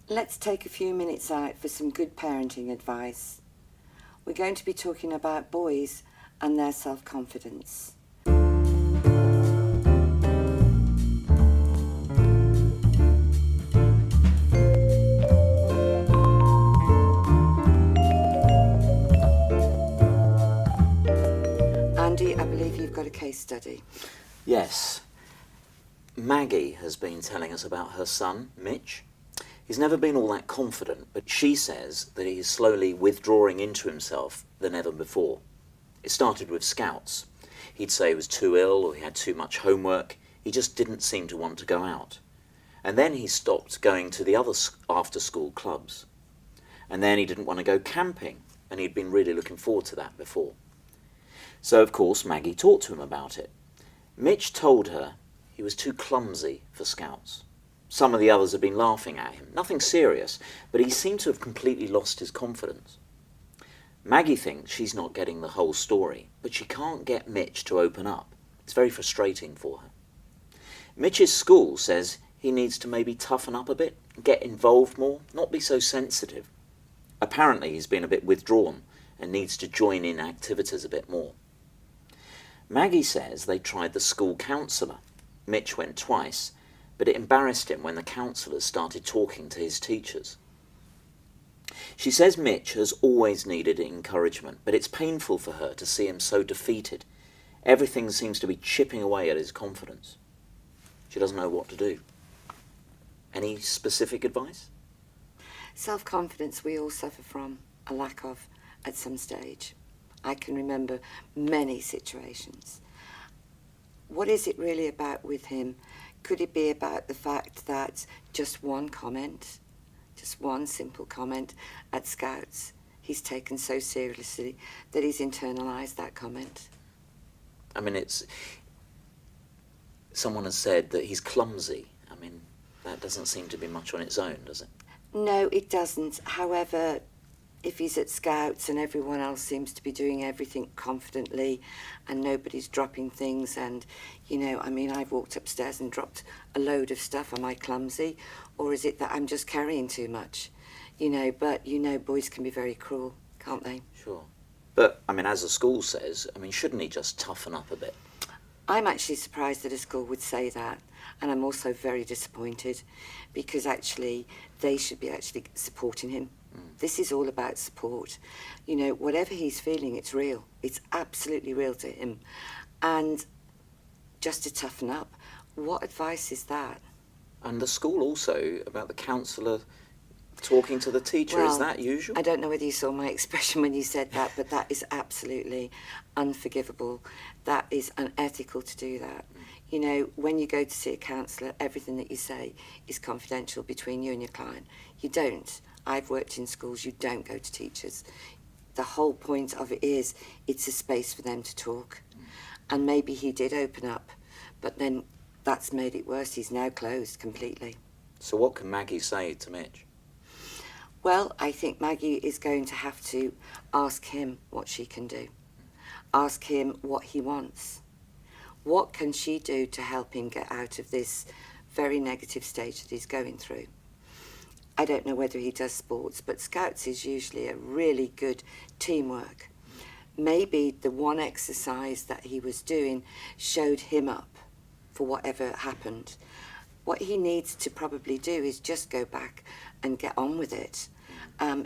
Let's take a few minutes out for some good parenting advice. We're going to be talking about boys and their self-confidence. Andy, I believe you've got a case study. Yes. Maggie has been telling us about her son, Mitch. He's never been all that confident, but she says that he's slowly withdrawing into himself than ever before. It started with Scouts. He'd say he was too ill or he had too much homework. He just didn't seem to want to go out. And then he stopped going to the other after-school clubs. And then he didn't want to go camping, and he'd been really looking forward to that before. So, of course, Maggie talked to him about it. Mitch told her he was too clumsy for Scouts. Some of the others had been laughing at him. Nothing serious, but he seemed to have completely lost his confidence. Maggie thinks she's not getting the whole story, but she can't get Mitch to open up. It's very frustrating for her. Mitch's school says he needs to maybe toughen up a bit, get involved more, not be so sensitive. Apparently he's been a bit withdrawn and needs to join in activities a bit more. Maggie says they tried the school counsellor. Mitch went twice, but it embarrassed him when the counsellors started talking to his teachers. She says Mitch has always needed encouragement, but it's painful for her to see him so defeated. Everything seems to be chipping away at his confidence. She doesn't know what to do. Any specific advice? Self-confidence we all suffer from, a lack of, at some stage. I can remember many situations. What is it really about with him? Could it be about the fact that just one comment, just one simple comment at Scouts, he's taken so seriously that he's internalised that comment? I mean, someone has said that he's clumsy. I mean, that doesn't seem to be much on its own, does it? No, it doesn't. However, if he's at Scouts and everyone else seems to be doing everything confidently and nobody's dropping things and, I've walked upstairs and dropped a load of stuff. Am I clumsy? Or is it that I'm just carrying too much? But boys can be very cruel, can't they? Sure. But, as the school says, shouldn't he just toughen up a bit? I'm actually surprised that a school would say that. And I'm also very disappointed because actually they should be actually supporting him. This is all about support. Whatever he's feeling, it's real. It's absolutely real to him. And just to toughen up, what advice is that? And the school also, about the counsellor talking to the teacher, is that usual? I don't know whether you saw my expression when you said that, but that is absolutely unforgivable. That is unethical to do that. When you go to see a counsellor, everything that you say is confidential between you and your client. You don't. I've worked in schools, you don't go to teachers. The whole point of it is it's a space for them to talk. And maybe he did open up, but then that's made it worse. He's now closed completely. So what can Maggie say to Mitch? Well, I think Maggie is going to have to ask him what she can do. Ask him what he wants. What can she do to help him get out of this very negative stage that he's going through? I don't know whether he does sports, but Scouts is usually a really good teamwork. Maybe the one exercise that he was doing showed him up for whatever happened. What he needs to probably do is just go back and get on with it.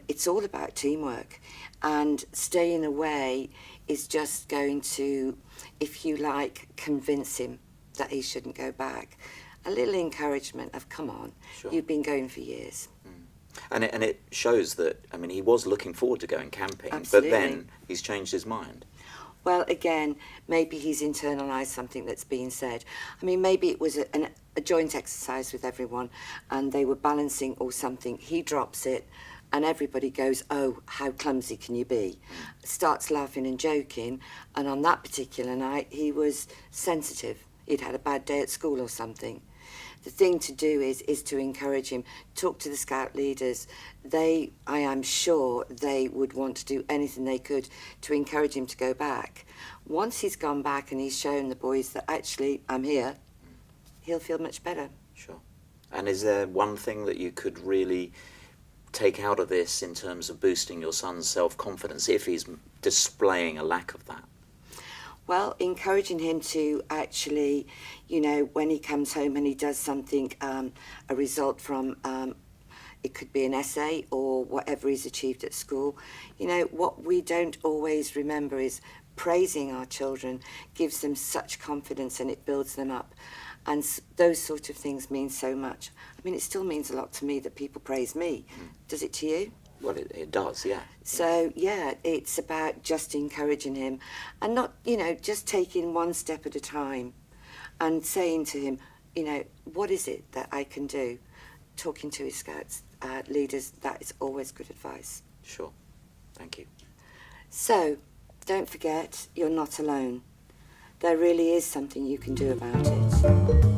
It's all about teamwork, and staying away is just going to, if you like, convince him that he shouldn't go back. A little encouragement of, come on, Sure. You've been going for years. And it shows that, he was looking forward to going camping, Absolutely. But then he's changed his mind. Well, again, maybe he's internalised something that's being said. Maybe it was a joint exercise with everyone and they were balancing or something. He drops it and everybody goes, oh, how clumsy can you be? Starts laughing and joking. And on that particular night, he was sensitive. He'd had a bad day at school or something. The thing to do is to encourage him. Talk to the Scout leaders. I am sure they would want to do anything they could to encourage him to go back. Once he's gone back and he's shown the boys that actually I'm here, he'll feel much better. Sure. And is there one thing that you could really take out of this in terms of boosting your son's self-confidence if he's displaying a lack of that? Well, encouraging him to actually, you know, when he comes home and he does something, a result from, it could be an essay or whatever he's achieved at school. You know, what we don't always remember is praising our children gives them such confidence and it builds them up. And those sort of things mean so much. I mean, it still means a lot to me that people praise me. Does it to you? Well, it does, yeah. So, yeah, it's about just encouraging him and not, you know, just taking one step at a time and saying to him, you know, what is it that I can do? Talking to his Scouts leaders, that is always good advice. Sure. Thank you. So, don't forget, you're not alone. There really is something you can do about it.